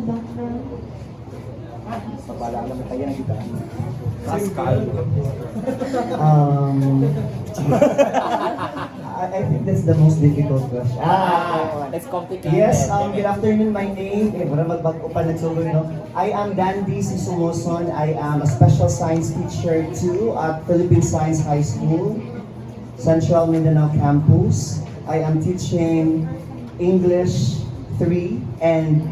background? Mabala naman tayo ng iba. Pascal. I think that's the most difficult question. That's complicated. Yes, good afternoon. My name, para magbago pa nagsuloy, no? I am Dandy Sisumoson. I am a special science teacher too at Philippine Science High School, Central Mindanao Campus. I am teaching English 3 and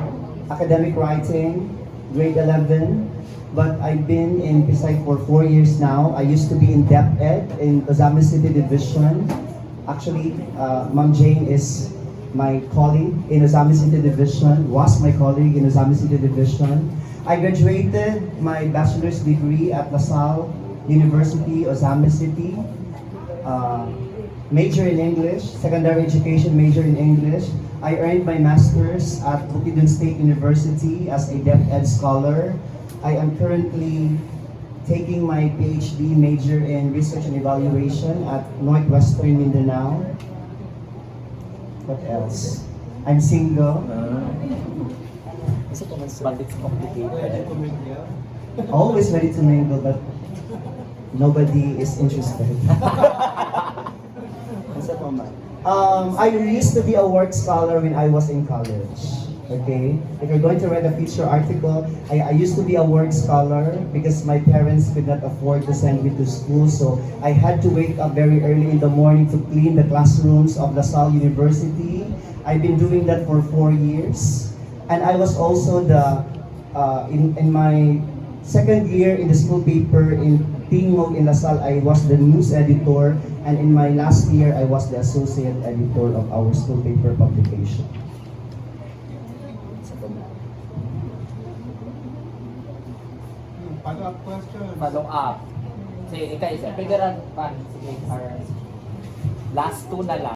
academic writing, grade 11. But I've been in Pisay for 4 years now. I used to be in DepEd in Ozamis City Division. Actually, Ma'am Jane is my colleague in Ozamis City Division, was my colleague in Ozamis City Division. I graduated my bachelor's degree at LaSalle University, Ozamis City. Major in English, secondary education major in English. I earned my master's at Bukidnon State University as a DepEd scholar. I am currently taking my PhD major in research and evaluation at Northwestern Mindanao. What else? I'm single. But it's complicated. Always ready to mingle, but nobody is interested. I used to be a work scholar when I was in college. Okay? If you're going to write a feature article, I used to be a work scholar because my parents could not afford to send me to school, so I had to wake up very early in the morning to clean the classrooms of LaSalle University. I've been doing that for 4 years. And I was also in my second year in the school paper in Tingog in LaSalle, I was the news editor. And in my last year, I was the associate editor of our school paper publication. Follow-up question. Follow up. Sige, ikaw isa. Figurean pa. Sige, last two na lang.